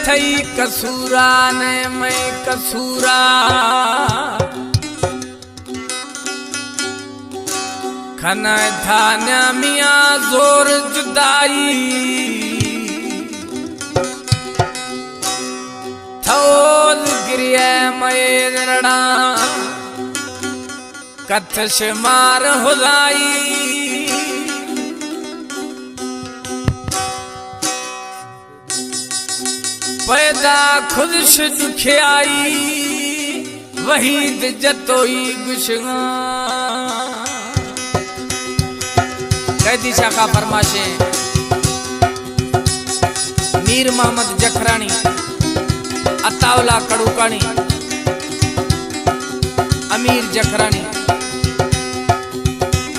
थई कसूरा ने मैं कसूरा खना धान्या मिया जोर जुदाई थोल गिरिया मैं रड़ा कथश मार हुलाई पैदा खुद से दुखियाई वही जतोई गुशगा कैदी शाखा फरमाशे मीर मोहम्मद जखरानी अतावला कड़ूकानी अमीर जखरानी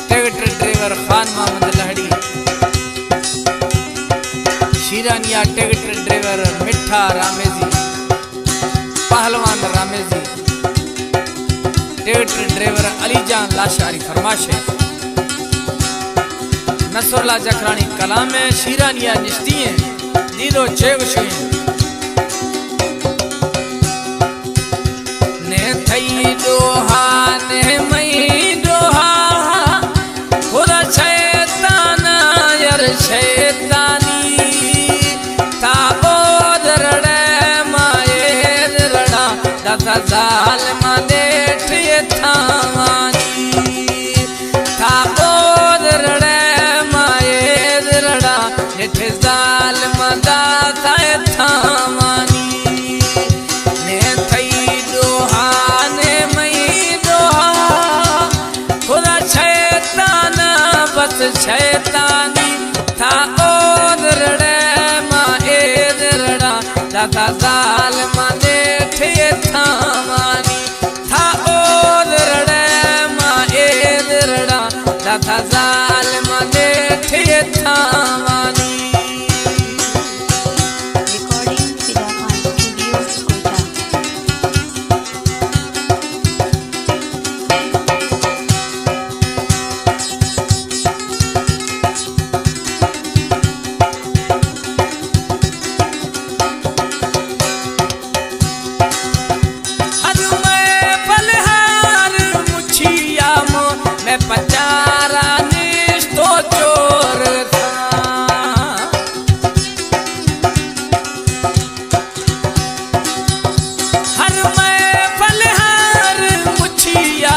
ट्रैक्टर ड्राइवर खान मोहम्मद लहड़ी शीरानिया ट्रैक्टर ड्राइवर मिठा रामेजी पहलवान रामेजी ट्रैक्टर ड्राइवर अलीजान लाशारी फरमाशे नसरुल्लाह जखरानी कलाम में शीरानिया निश्ती हैं दीदो चेगशे ने थई दोहा ने मई दोहा खुदा शैतान यार शैतानी था ओदरड़े माए रड़ा दादा जाल मने ठे थावानी था ओदरड़े निठे जाल मदा थाए थावानी ने थई दोहा ने मई दोहा खुदा शैतान बस शैतानी था ओदरड़े माए रड़ा दादा जाल मने ठे थावानी था ओदरड़े माए रड़ा दादा जाल मने ठे थावानी पचारा निष्ठो चोर था हर मैं बलिहार मुछिया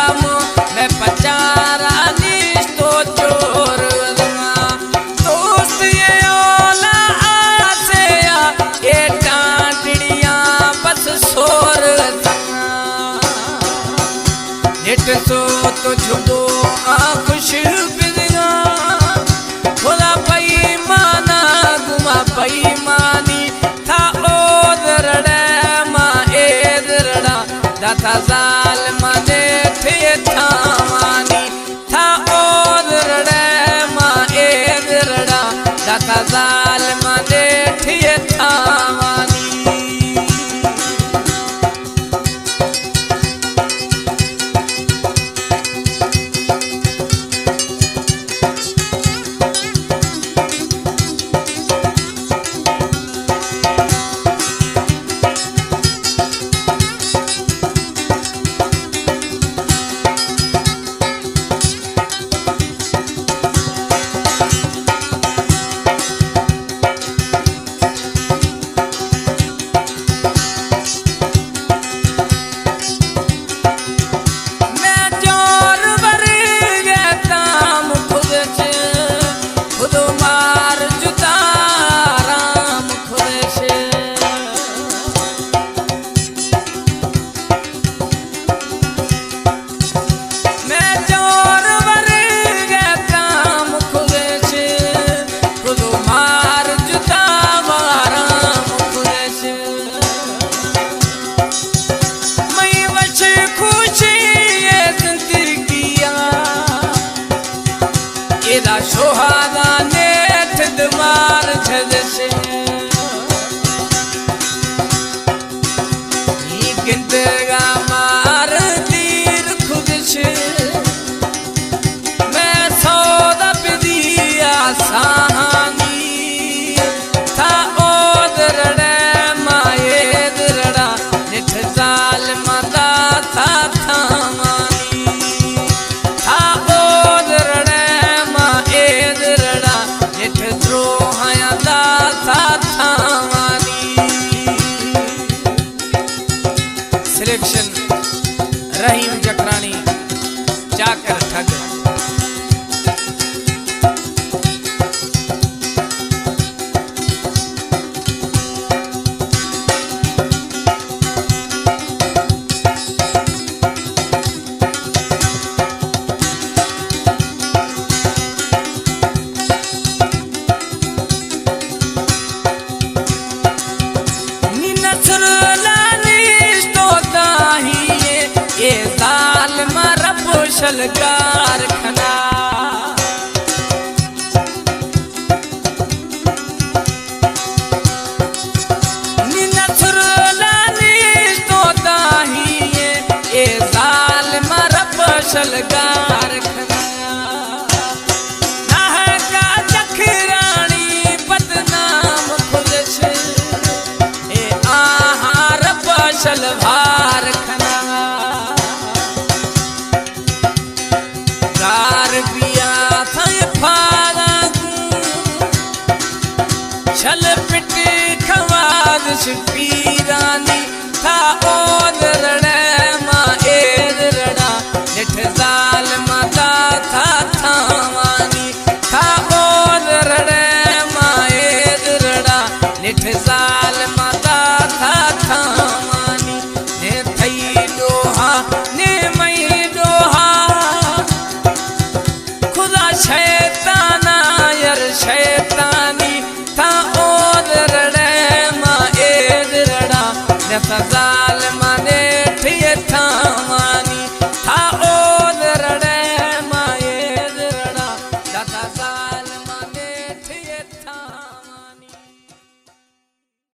मैं पचारा निष्ठो चोर दोस्त ये ओला आसे ये टांटिया बस सोर निट सो तो झुको खुश बिना खुदा पैमाना गुमा पैमानी था ओदरड़े माए रड़ा दाता जाल मने ठे थावानी था ओदरड़े माए रड़ा दाता जाल मने ठे थावानी था थामानी था ओदरड़े मां एदरड़ा निठ द्रोहाया दा था थामानी। सिलेक्शन रहीम जकरानी जाकर ठग। शलगार खना नीना सुरलानी तो दाही ये जाल मरब शलगार खना नाह का जखरानी बदनाम खुलश ए आहार शलवार खना बिया था फारा छल पिट खवाद पीरानी था ओदरड़े मां एदरड़ा निठ जाल माता था थामानी था ओदरड़े मां एदरड़ा निठ जाल माता था थामानी ने थई दोहा ने मई दोहा शैताना यार शैतानी था ओदरड़े मां एदरड़ा ने जाल